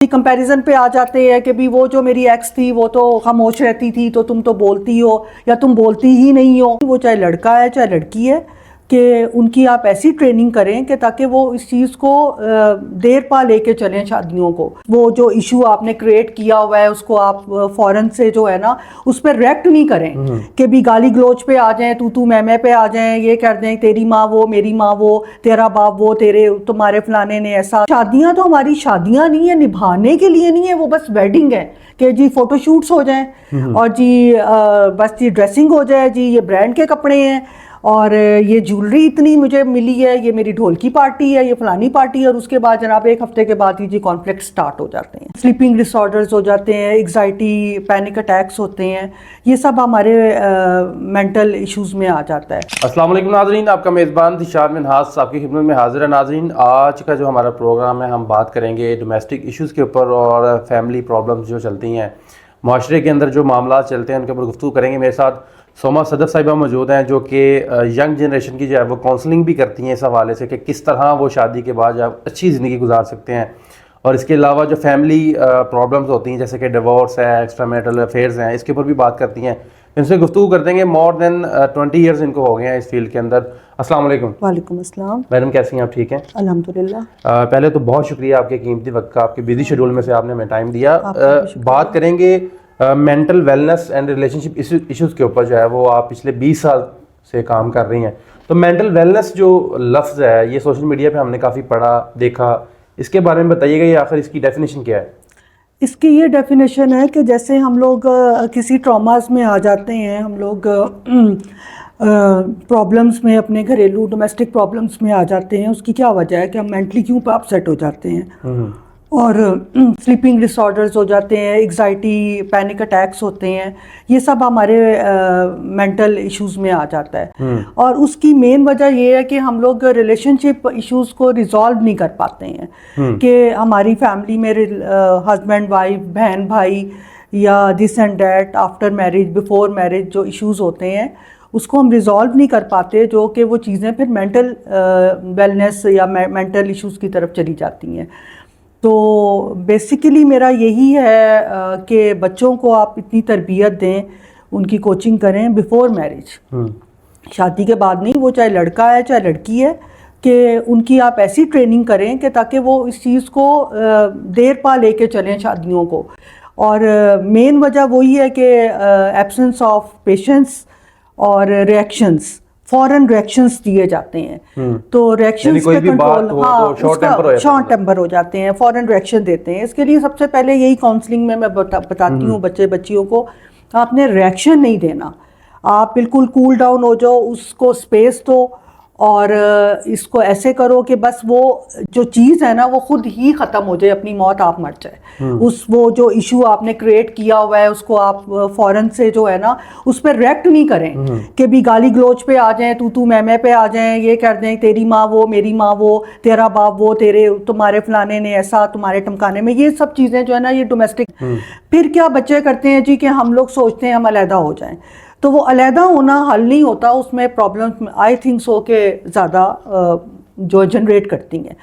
Comparison पे आ जाते हैं कि भी वो जो मेरी एक्स थी वो तो खामोश रहती थी तो तुम तो बोलती हो या तुम बोलती ही नहीं हो। वो चाहे लड़का है चाहे लड़की है कि उनकी आप ऐसी ट्रेनिंग करें कि ताकि वो इस चीज़ को देर पा लेके चलें शादियों को। वो जो इशू आपने क्रिएट किया हुआ है उसको आप फ़ौरन से जो है ना उस पर रिएक्ट नहीं करें कि भी गाली गलोच पे आ जाएं, तू मैं पे आ जाएं, ये कर दें तेरी माँ वो मेरी माँ वो तेरा बाप वो तेरे तुम्हारे फलाने ने ऐसा। शादियाँ तो हमारी शादियाँ नहीं है, निभाने के लिए नहीं है, वो बस वेडिंग है कि जी फोटो शूट्स हो जाएं और जी बस जी ड्रेसिंग हो जाए, जी ये ब्रांड के कपड़े हैं और ये ज्वेलरी इतनी मुझे मिली है, ये मेरी ढोल की पार्टी है, ये फलानी पार्टी है। और उसके बाद जनाब एक हफ्ते के बाद ही जी कॉन्फ्लिक्ट स्टार्ट हो जाते हैं, स्लीपिंग डिसऑर्डर्स हो जाते हैं, एग्जाइटी पैनिक अटैक्स होते हैं, ये सब हमारे मेंटल इश्यूज़ में आ जाता है। अस्सलाम वालेकुम नाज़रीन, आपका मेज़बान दिशार मिन्हाज आपकी खिदमत में हाजिर है। नाज़रीन, आज का जो हमारा प्रोग्राम है हम बात करेंगे डोमेस्टिक इश्यूज़ के ऊपर और फैमिली प्रॉब्लम्स जो चलती हैं माशरे के अंदर, जो मामला चलते हैं उनके ऊपर गुफ्तगू करेंगे। मेरे साथ सोमा सदफ साहिबा मौजूद हैं जो कि यंग जनरेशन की जो है वो काउंसलिंग भी करती हैं इस हवाले से कि किस तरह वो शादी के बाद आप अच्छी ज़िंदगी गुजार सकते हैं। और इसके अलावा जो फैमिली प्रॉब्लम्स होती हैं जैसे कि डिवोर्स है, एक्स्ट्रा मैरिटल अफेयर्स हैं, इसके ऊपर भी बात करती हैं। इनसे गुफ्तगू कर देंगे। मोर देन 20 ईयर्स इनको हो गए हैं इस फील्ड के अंदर। अस्सलाम वालेकुम। वालेकुम अस्सलाम। मैडम कैसी हैं आप? ठीक हैं अल्हम्दुलिल्लाह। पहले तो बहुत शुक्रिया आपके कीमती वक्त का, आपके बिजी शेड्यूल में से आपने हमें टाइम दिया। बात करेंगे mental wellness and relationship issues के ऊपर जो है वो आप पिछले 20 साल से काम कर रही हैं। तो मेंटल वेलनेस जो लफ्ज़ है ये सोशल मीडिया पे हमने काफ़ी पढ़ा देखा, इसके बारे में बताइएगा, ये आखिर इसकी डेफिनेशन क्या है? इसकी ये डेफिनेशन है कि जैसे हम लोग किसी ट्रॉमास में आ जाते हैं, हम लोग प्रॉब्लम्स में, अपने घरेलू डोमेस्टिक प्रॉब्लम्स में आ जाते हैं। उसकी क्या वजह है कि हम मेंटली क्यों अपसेट हो जाते हैं और स्लीपिंग डिसऑर्डर्स हो जाते हैं, एग्जाइटी पैनिक अटैक्स होते हैं, ये सब हमारे मेंटल इश्यूज़ में आ जाता है। और उसकी मेन वजह ये है कि हम लोग रिलेशनशिप इश्यूज़ को रिजॉल्व नहीं कर पाते हैं कि हमारी फैमिली में हस्बैंड वाइफ, बहन भाई या this and that, after marriage before marriage जो इश्यूज़ होते हैं उसको हम रिजॉल्व नहीं कर पाते, जो कि वो चीज़ें फिर मेंटल वेलनेस या मेंटल इश्यूज़ की तरफ चली जाती हैं। तो बेसिकली मेरा यही है कि बच्चों को आप इतनी तरबियत दें, उनकी कोचिंग करें बिफोर मैरिज, शादी के बाद नहीं। वो चाहे लड़का है चाहे लड़की है कि उनकी आप ऐसी ट्रेनिंग करें कि ताकि वो इस चीज़ को देर पा लेके चलें शादियों को। और मेन वजह वही है कि एब्सेंस ऑफ पेशेंस और रिएक्शंस, फॉरन रिएक्शंस दिए जाते हैं। तो रिएक्शंस पे कंट्रोल, शॉर्ट टेम्पर हो जाते हैं, फॉरन रिएक्शन देते हैं। इसके लिए सबसे पहले यही काउंसलिंग में मैं बताती हूँ बच्चियों को, आपने रिएक्शन नहीं देना, आप बिल्कुल कूल डाउन हो जाओ, उसको स्पेस दो और इसको ऐसे करो कि बस वो जो चीज़ है ना वो खुद ही ख़त्म हो जाए, अपनी मौत आप मर जाए। वो जो इशू आपने क्रिएट किया हुआ है उसको आप फ़ौरन से जो है ना उस पर रिएक्ट नहीं करें कि भी गाली गलोच पे आ जाएं, तू मैं पे आ जाएं, ये कर दें तेरी माँ वो मेरी माँ वो तेरा बाप वो तेरे तुम्हारे फलाने ने ऐसा, तुम्हारे टमकाने में, ये सब चीज़ें जो है ना ये डोमेस्टिक। फिर क्या बच्चे करते हैं जी कि हम लोग सोचते हैं हम अलहदा हो जाएं, तो वो अलहदा होना हल नहीं होता, उसमें प्रॉब्लम्स आई थिंक सो के ज़्यादा जो जनरेट करती हैं।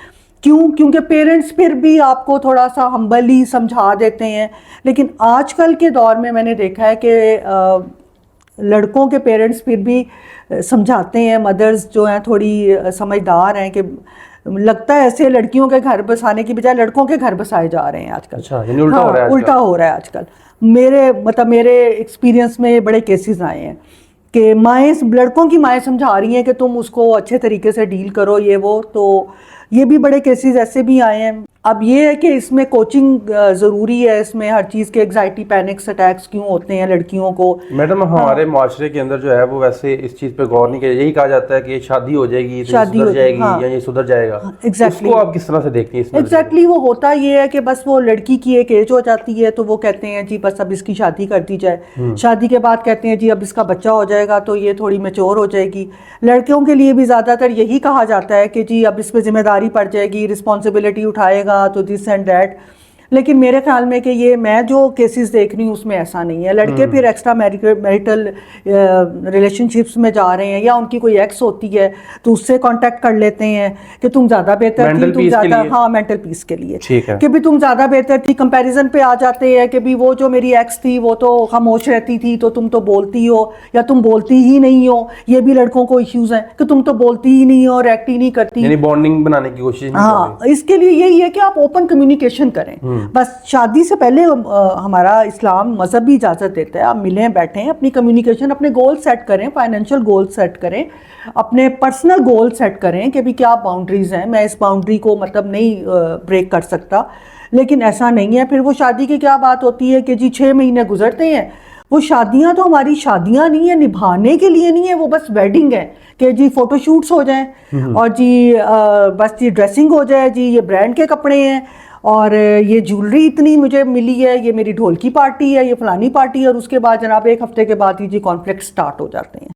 क्यों? क्योंकि पेरेंट्स फिर भी आपको थोड़ा सा हम्बली समझा देते हैं, लेकिन आजकल के दौर में मैंने देखा है कि लड़कों के पेरेंट्स फिर भी समझाते हैं, मदर्स जो हैं थोड़ी समझदार हैं कि लगता है ऐसे लड़कियों के घर बसाने की बजाय लड़कों के घर बसाए जा रहे हैं आजकल। अच्छा, उल्टा हो रहा है। उल्टा हो रहा है आजकल। मेरे एक्सपीरियंस में बड़े केसेस आए हैं कि माएँ, लड़कों की माएँ समझा रही हैं कि तुम उसको अच्छे तरीके से डील करो, ये वो। तो ये भी बड़े केसेस ऐसे भी आए हैं। अब ये है कि इसमें कोचिंग ज़रूरी है, इसमें हर चीज़ के एग्जाइटी पैनिक्स अटैक्स क्यों होते हैं लड़कियों को। मैडम हमारे माशरे के अंदर जो है वो वैसे इस चीज़ पे गौर नहीं किया, यही कहा जाता है कि शादी हो जाएगी तो सुधर जाएगी या ये सुधर जाएगा। एग्जैक्टली, उसको आप किस तरह से देखती हैं? एग्जैक्टली वो होता ये है कि बस वो लड़की की एक एज हो जाती है तो वो कहते हैं जी बस अब इसकी शादी कर दी जाए। शादी के बाद कहते हैं जी अब इसका बच्चा हो जाएगा तो ये थोड़ी मैच्योर हो जाएगी। लड़कियों के लिए भी ज़्यादातर यही कहा जाता है कि जी अब इस पर जिम्मेदारी पड़ जाएगी, रिस्पॉन्सिबिलिटी उठाएगा तो दिस एंड डैट। لیکن میرے خیال میں کہ یہ میں جو کیسز دیکھ رہی ہوں اس میں ایسا نہیں ہے. لڑکے پھر ایکسٹرا میریٹل ریلیشن شپس میں جا رہے ہیں, یا ان کی کوئی ایکس ہوتی ہے تو اس سے کانٹیکٹ کر لیتے ہیں کہ تم زیادہ بہتر تھی, تم زیادہ, ہاں مینٹل پیس کے لیے کہ بھی تم زیادہ بہتر تھی. کمپیریزن پہ آ جاتے ہیں کہ بھی وہ جو میری ایکس تھی وہ تو خاموش رہتی تھی تو تم تو بولتی ہو, یا تم بولتی ہی نہیں ہو. یہ بھی لڑکوں کو ایشوز ہیں کہ تم تو بولتی ہی نہیں ہو, ریئیکٹ ہی نہیں کرتی, یعنی بانڈنگ بنانے کی کوشش. ہاں, اس کے لیے یہی ہے کہ آپ اوپن کمیونیکیشن کریں. بس شادی سے پہلے ہمارا اسلام مذہب بھی اجازت دیتا ہے آپ ملیں بیٹھیں, اپنی کمیونیکیشن, اپنے گول سیٹ کریں, فائنینشیل گول سیٹ کریں, اپنے پرسنل گول سیٹ کریں کہ بھی کیا باؤنڈریز ہیں, میں اس باؤنڈری کو مطلب نہیں بریک کر سکتا. لیکن ایسا نہیں ہے. پھر وہ شادی کی کیا بات ہوتی ہے کہ جی 6 مہینے گزرتے ہیں. وہ شادیاں تو ہماری شادیاں نہیں ہیں, نبھانے کے لیے نہیں ہے, وہ بس ویڈنگ ہے کہ جی فوٹو شوٹس ہو جائیں اور جی بس جی ڈریسنگ ہو جائے, جی یہ برانڈ کے کپڑے ہیں اور یہ جیولری اتنی مجھے ملی ہے, یہ میری ڈھول کی پارٹی ہے, یہ فلانی پارٹی ہے, اور اس کے بعد جناب 1 ہفتے کے بعد ہی جی کانفلکٹ سٹارٹ ہو جاتے ہیں.